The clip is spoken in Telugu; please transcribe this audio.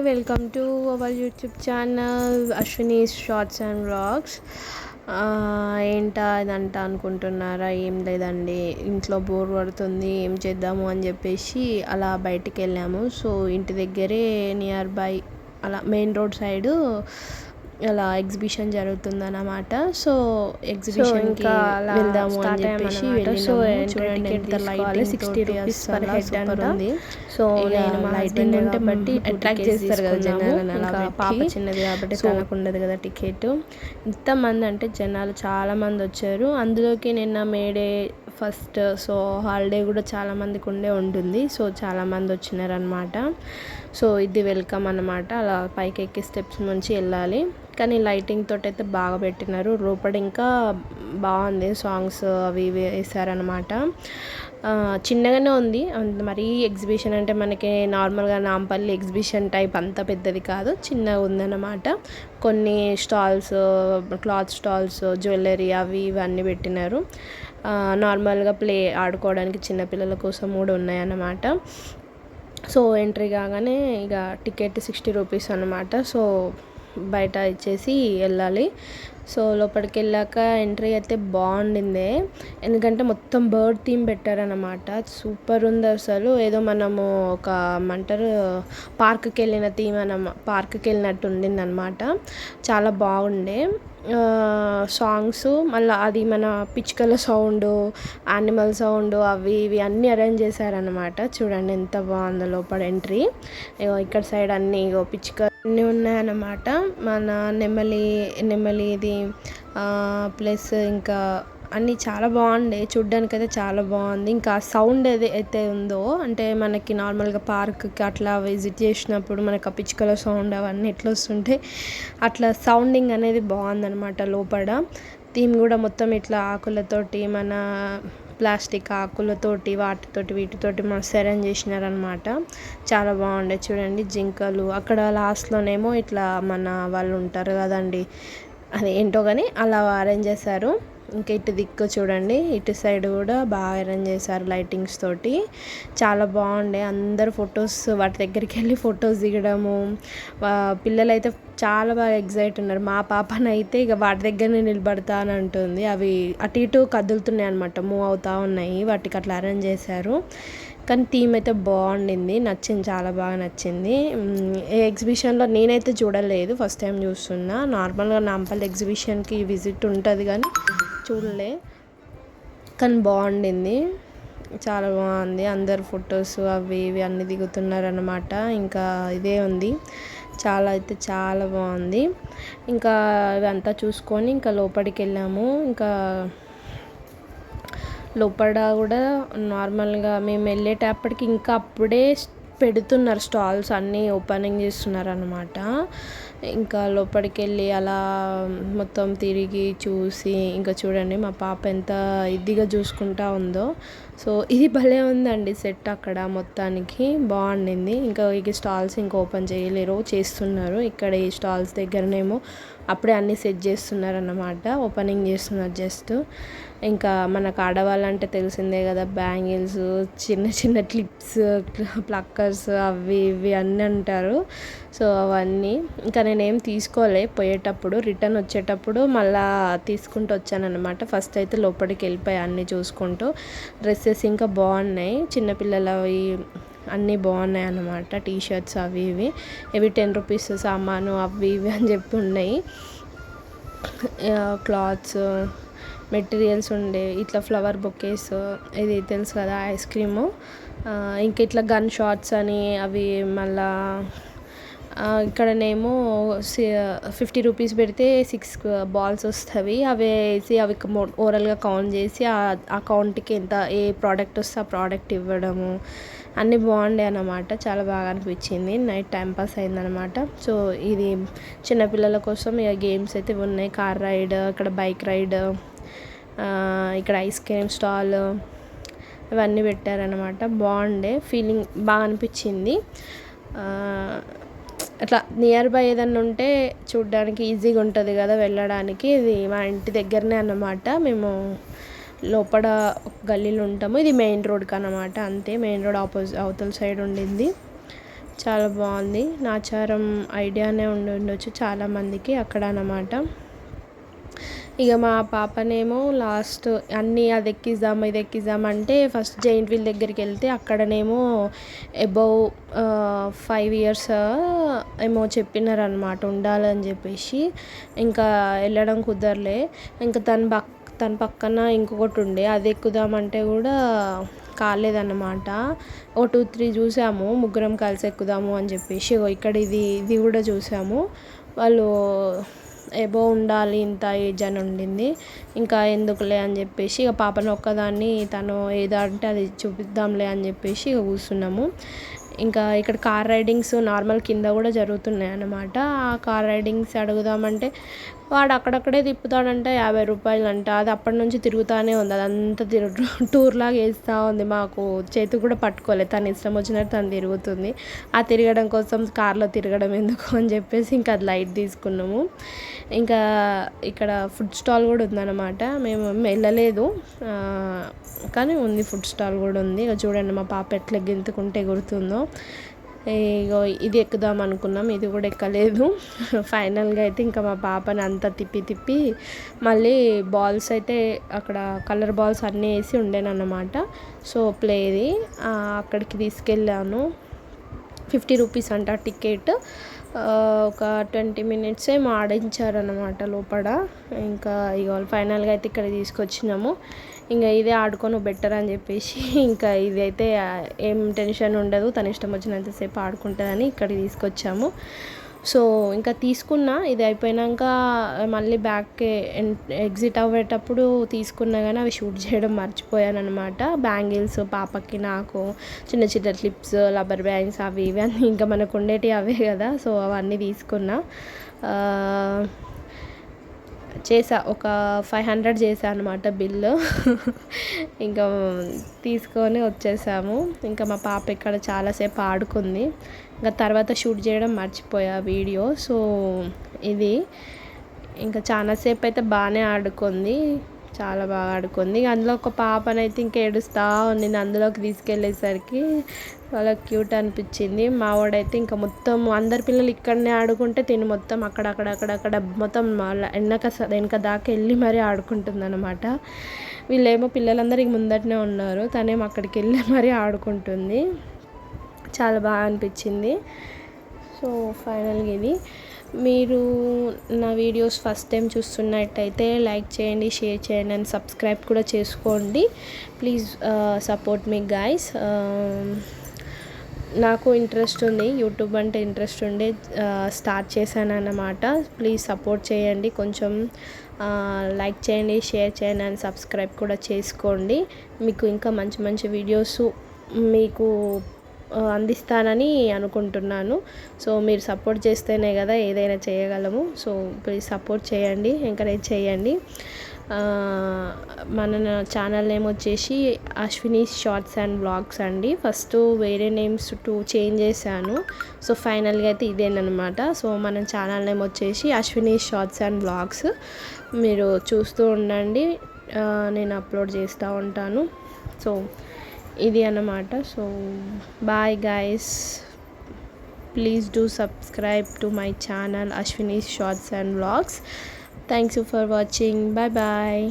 Welcome to our YouTube channel Ashwini's shorts and vlogs. ఏంటా ఇదంట అనుకుంటున్నారా? ఏం లేదండి, ఇంట్లో బోర్ పడుతుంది, ఏం చేద్దాము అని చెప్పేసి అలా బయటికి వెళ్ళాము. సో ఇంటి దగ్గరే నియర్ బై అలా మెయిన్ రోడ్ సైడు అలా ఎగ్జిబిషన్ జరుగుతుందన్నమాట. సో ఎగ్జిబిషన్కి వెళ్దాము అని చెప్పేసి చూడండి, ఎంత లైటింగ్ 60 రూపీస్ పర్ హెడ్ అంటుంది. సో నేను లైటింగ్ ఉంటే బట్టి అట్రాక్ట్ చేస్తారు కదా జనాలను. అలా పాప చిన్నది కాబట్టి తనకు ఉండదు కదా టికెట్. ఇంతమంది అంటే జనాలు చాలామంది వచ్చారు. అందులోకి నిన్న మేడే ఫస్ట్, సో హాలిడే కూడా చాలామందికి ఉంటుంది. సో చాలామంది వచ్చినారనమాట. సో ఇది వెల్కమ్ అన్నమాట. అలా పైకి ఎక్కి స్టెప్స్ నుంచి వెళ్ళాలి. కానీ లైటింగ్ తోటి అయితే బాగా పెట్టినారు. లోపల ఇంకా బాగుంది, సాంగ్స్ అవి ఇవి వేసారనమాట. చిన్నగానే ఉంది, మరీ ఎగ్జిబిషన్ అంటే మనకి నార్మల్గా నాంపల్లి ఎగ్జిబిషన్ టైప్ అంత పెద్దది కాదు, చిన్నగా ఉందన్నమాట. కొన్ని స్టాల్స్, క్లాత్ స్టాల్స్, జ్యువెలరీ అవి ఇవన్నీ పెట్టినారు. నార్మల్గా ఆడుకోవడానికి చిన్నపిల్లల కోసం కూడా ఉన్నాయన్నమాట. సో ఎంట్రీ కాగానే ఇక టికెట్ 60 రూపీస్ అనమాట. సో బయట ఇచ్చేసి వెళ్ళాలి. సో లోపలికి వెళ్ళాక ఎంట్రీ అయితే బాగుండింది, ఎందుకంటే మొత్తం బర్డ్ థీమ్ పెట్టారనమాట. సూపర్ ఉంది అసలు. ఏదో మనము ఒక ఏమంటారు పార్క్కి వెళ్ళిన థీమ్ పార్క్కి వెళ్ళినట్టు ఉండింది అనమాట. చాలా బాగుండే. సాంగ్స్ మళ్ళీ అది మన పిచ్చుకల సౌండ్, యానిమల్ సౌండ్ అవి ఇవి అన్నీ అరేంజ్ చేశారనమాట. చూడండి ఎంత బాగుందో లోపల ఎంట్రీ. ఇక్కడ సైడ్ అన్నీ పిచ్చుక అన్నీ ఉన్నాయన్నమాట. మన నెమలి ఇది ప్లస్ ఇంకా అన్నీ చాలా బాగుండే, చూడ్డానికి అయితే చాలా బాగుంది. ఇంకా సౌండ్ అయితే ఉందో, అంటే మనకి నార్మల్గా పార్క్కి అట్లా విజిట్ చేసినప్పుడు మనకు ఆ పిచ్చుకల సౌండ్ అవన్నీ ఎట్లా వస్తుంటే అట్లా సౌండింగ్ అనేది బాగుందన్నమాట. లోపల థీమ్ కూడా మొత్తం ఇట్లా ఆకులతోటి, మన ప్లాస్టిక్ ఆకులతోటి వీటితోటి మస్తు అరేంజ్ చేసినారనమాట. చాలా బాగుండే. చూడండి జింకలు, అక్కడ లాస్ట్లోనేమో ఇట్లా మన వాళ్ళు ఉంటారు కదండి, అది ఏంటో కానీ అలా అరేంజ్ చేశారు. ఇంకా ఇటు దిక్కు చూడండి, ఇటు సైడ్ కూడా బాగా అరేంజ్ చేశారు లైటింగ్స్ తోటి. చాలా బాగుండే. అందరు ఫొటోస్, వాటి దగ్గరికి వెళ్ళి ఫొటోస్ దిగడము. పిల్లలు అయితే చాలా బాగా ఎగ్జైట్ ఉన్నారు. మా పాపనైతే ఇక వాటి దగ్గరనే నిలబడతా అని అంటుంది. అవి అటు ఇటు కదులుతున్నాయి అనమాట, మూవ్ అవుతూ ఉన్నాయి. వాటికి అట్లా అరేంజ్ చేశారు. కానీ థీమ్ అయితే బాగుండింది, నచ్చింది, చాలా బాగా నచ్చింది. ఏ ఎగ్జిబిషన్లో నేనైతే చూడలేదు, ఫస్ట్ టైం చూస్తున్నా. నార్మల్గా నాంపల్లి ఎగ్జిబిషన్కి విజిట్ ఉంటుంది కానీ చూడలే, కానీ బాగుండింది, చాలా బాగుంది. అందరు ఫొటోస్ అవి ఇవి అన్నీ దిగుతున్నారనమాట. ఇంకా ఇదే ఉంది, చాలా అయితే చాలా బాగుంది. ఇంకా ఇవంతా చూసుకొని ఇంకా లోపలికి వెళ్ళాము. ఇంకా లోపల కూడా నార్మల్గా మేము వెళ్ళేటప్పటికి ఇంకా అప్పుడే పెడుతున్నారు స్టాల్స్, అన్నీ ఓపెనింగ్ చేస్తున్నారు అనమాట. ఇంకా లోపలికి వెళ్ళి అలా మొత్తం తిరిగి చూసి, ఇంకా చూడండి మా పాప ఎంత ఇదిగా చూసుకుంటా ఉందో. సో ఇది భలే ఉందండి సెట్, అక్కడ మొత్తానికి బాగుండింది. ఇంకా ఈ స్టాల్స్ ఇంకా ఓపెన్ చేయలేరు, చేస్తున్నారు. ఇక్కడ ఈ స్టాల్స్ దగ్గరనేమో అప్పుడే అన్నీ సెట్ చేస్తున్నారు అన్నమాట, ఓపెనింగ్ చేస్తున్నారు జస్ట్. ఇంకా మనకు ఆడవాళ్ళంటే తెలిసిందే కదా, బ్యాంగిల్స్, చిన్న చిన్న క్లిప్స్, ప్లక్కర్స్ అవి ఇవి అన్నీ అంటారు. సో అవన్నీ ఇంకా నేనేం తీసుకోలే, పోయేటప్పుడు రిటర్న్ వచ్చేటప్పుడు మళ్ళీ తీసుకుంటూ వచ్చానన్నమాట. ఫస్ట్ అయితే లోపలికి వెళ్ళిపోయి అన్నీ చూసుకుంటూ. డ్రెస్సెస్ ఇంకా బాగున్నాయి, చిన్నపిల్లలవి అన్నీ బాగున్నాయి అన్నమాట. టీషర్ట్స్ అవి ఇవి 10 రూపీస్ సామాను అవి ఇవి అని చెప్పి ఉన్నాయి. క్లాత్స్, మెటీరియల్స్ ఉండే, ఇట్లా ఫ్లవర్ బొకేస్, ఇది తెలుసు కదా ఐస్ క్రీము, ఇంకా ఇట్లా గన్ షాట్స్ అని అవి. మళ్ళా ఇక్కడనేమో 50 రూపీస్ పెడితే 6 బాల్స్ వస్తాయి. అవి వేసి అవి ఓరల్గా కౌంట్ చేసి ఆ కౌంట్కి ఎంత ఏ ప్రోడక్ట్ వస్తే ఆ ప్రోడక్ట్ ఇవ్వడము అన్నీ బాగుండే అన్నమాట. చాలా బాగా అనిపించింది, నైట్ టైంపాస్ అయిందనమాట. సో ఇది చిన్నపిల్లల కోసం ఇక గేమ్స్ అయితే ఉన్నాయి. కార్ రైడ్, ఇక్కడ బైక్ రైడ్, ఇక్కడ ఐస్ క్రీమ్ స్టాల్ ఇవన్నీ పెట్టారనమాట. బాగుండే, ఫీలింగ్ బాగా అనిపించింది. అట్లా నియర్ బై ఏదన్నా ఉంటే చూడడానికి ఈజీగా ఉంటుంది కదా వెళ్ళడానికి. ఇది మా ఇంటి దగ్గరనే అన్నమాట. మేము లోపల ఒక గల్లీలో ఉంటాము, ఇది మెయిన్ రోడ్కి అన్నమాట. అంతే, మెయిన్ రోడ్ అవతల సైడ్ ఉండింది. చాలా బాగుంది. నాచారం ఐడియానే ఉండొచ్చు చాలామందికి అక్కడ అన్నమాట. ఇక మా పాపనేమో లాస్ట్ అన్నీ అది ఎక్కిద్దాం ఇది ఎక్కిద్దాం అంటే ఫస్ట్ జైంట్ వీల్ దగ్గరికి వెళ్తే అక్కడనేమో అబౌవ్ 5 years ఏమో చెప్పినారనమాట ఉండాలని చెప్పేసి. ఇంకా వెళ్ళడం కుదరలే. ఇంకా తన పక్కన ఇంకొకటి ఉండే అది ఎక్కుదామంటే కూడా కాలేదన్నమాట. 2-3 చూసాము, ముగ్గురం కలిసి ఎక్కుదాము అని చెప్పేసి. ఇక్కడ ఇది కూడా చూసాము. వాళ్ళు ఎబో ఉండాలి ఇంత ఏజ్ అని ఉండింది. ఇంకా ఎందుకులే అని చెప్పేసి ఇక పాపను ఒక్కదాన్ని తను ఏదో అంటే అది చూపిద్దాంలే అని చెప్పేసి ఇక కూర్చున్నాము. ఇంకా ఇక్కడ కార్ రైడింగ్స్ నార్మల్ కింద కూడా జరుగుతున్నాయి అన్నమాట. ఆ కార్ రైడింగ్స్ అడుగుదామంటే వాడు అక్కడక్కడే తిప్పుతాడంట, 50 రూపాయలు అంట. అది అప్పటి నుంచి తిరుగుతూనే ఉంది. అదంతా టూర్ లాగా వేస్తూ ఉంది. మాకు చేతి కూడా పట్టుకోలేదు, తను ఇష్టం వచ్చినట్టు తను తిరుగుతుంది. ఆ తిరగడం కోసం కార్లో తిరగడం ఎందుకు అని చెప్పేసి ఇంకా అది లైట్ తీసుకున్నాము. ఇంకా ఇక్కడ ఫుడ్ స్టాల్ కూడా ఉందన్నమాట. మేము వెళ్ళలేదు కానీ ఉంది, ఫుడ్ స్టాల్ కూడా ఉంది. ఇక చూడండి మా పాప ఎట్లా గెంతుకుంటే ఎగురుతుందో. ఇగో ఇది ఎక్కుదాం అనుకున్నాం, ఇది కూడా ఎక్కలేదు. ఫైనల్గా అయితే ఇంకా మా పాపని అంతా తిప్పి మళ్ళీ బాల్స్ అయితే అక్కడ కలర్ బాల్స్ అన్నీ వేసి ఉండేనన్నమాట. సో ప్లేది అక్కడికి తీసుకెళ్ళాను. 50 రూపీస్ అంట టికెట్. ఒక 20 minutes ఏమో ఆడించారనమాట లోపల. ఇంకా ఇక ఫైనల్గా అయితే ఇక్కడ తీసుకొచ్చినాము. ఇంకా ఇదే ఆడుకొని బెటర్ అని చెప్పేసి ఇంకా ఇదైతే ఏం టెన్షన్ ఉండదు, తన ఇష్టం వచ్చినంతసేపు ఆడుకుంటుందని ఇక్కడ తీసుకొచ్చాము. సో ఇంకా తీసుకున్నా, ఇది అయిపోయాక మళ్ళీ బ్యాక్కి ఎగ్జిట్ అవ్వేటప్పుడు తీసుకున్నా కానీ అవి షూట్ చేయడం మర్చిపోయాను అనమాట. బ్యాంగిల్స్ పాపకి నాకు చిన్న చిన్న క్లిప్స్, రబ్బర్ బ్యాండ్స్ అవి ఇవి అన్నీ ఇంకా మనకు ఉండేటివి అవే కదా. సో అవన్నీ తీసుకున్నా. చేసా ఒక 500 చేసా అనమాట బిల్లు. ఇంకా తీసుకొని వచ్చేసాము. ఇంకా మా పాప ఇక్కడ చాలాసేపు ఆడుకుంది. ఇంకా తర్వాత షూట్ చేయడం మర్చిపోయా వీడియో. సో ఇది ఇంకా చాలాసేపు అయితే బాగానే ఆడుకుంది, చాలా బాగా ఆడుకుంది. అందులో ఒక పాపనైతే ఇంకా ఏడుస్తూ ఉంది. అందులోకి తీసుకెళ్ళేసరికి చాలా క్యూట్ అనిపించింది. మా వాడైతే ఇంకా మొత్తం అందరి పిల్లలు ఇక్కడనే ఆడుకుంటే తిని మొత్తం అక్కడ మొత్తం వెనక దాకా వెళ్ళి మరీ ఆడుకుంటుంది అనమాట. వీళ్ళేమో పిల్లలందరూ ఇంక ముందటనే ఉన్నారు, తనేమో అక్కడికి వెళ్ళి మరీ ఆడుకుంటుంది. చాలా బాగా అనిపించింది. సో ఫైనల్గా ఇది. మీరు నా వీడియోస్ ఫస్ట్ టైం చూస్తున్నట్టయితే లైక్ చేయండి, షేర్ చేయండి అండ్ సబ్స్క్రైబ్ కూడా చేసుకోండి. Please support me guys. నాకు ఇంట్రెస్ట్ ఉంది, యూట్యూబ్ అంటే ఇంట్రెస్ట్ ఉండే స్టార్ట్ చేశాను అన్నమాట. ప్లీజ్ సపోర్ట్ చేయండి, కొంచెం లైక్ చేయండి, షేర్ చేయండి అండ్ సబ్స్క్రైబ్ కూడా చేసుకోండి. మీకు ఇంకా మంచి మంచి వీడియోస్ మీకు అందిస్తానని అనుకుంటున్నాను. సో మీరు సపోర్ట్ చేస్తేనే కదా ఏదైనా చేయగలము. సో ప్లీజ్ సపోర్ట్ చేయండి, ఎంకరేజ్ చేయండి. మన ఛానల్ నేమ్ వచ్చేసి అశ్విని షార్ట్స్ అండ్ బ్లాగ్స్ అండి. ఫస్ట్ వేరే నేమ్స్ చేంజ్ చేశాను. సో ఫైనల్గా అయితే ఇదేనమాట. సో మన ఛానల్ నేమ్ వచ్చేసి అశ్విని షార్ట్స్ అండ్ బ్లాగ్స్. మీరు చూస్తూ ఉండండి, నేను అప్లోడ్ చేస్తూ ఉంటాను. సో ఇది అన్నమాట. So bye guys, please do subscribe to my channel Ashwini shorts and vlogs. Thanks for watching. Bye bye.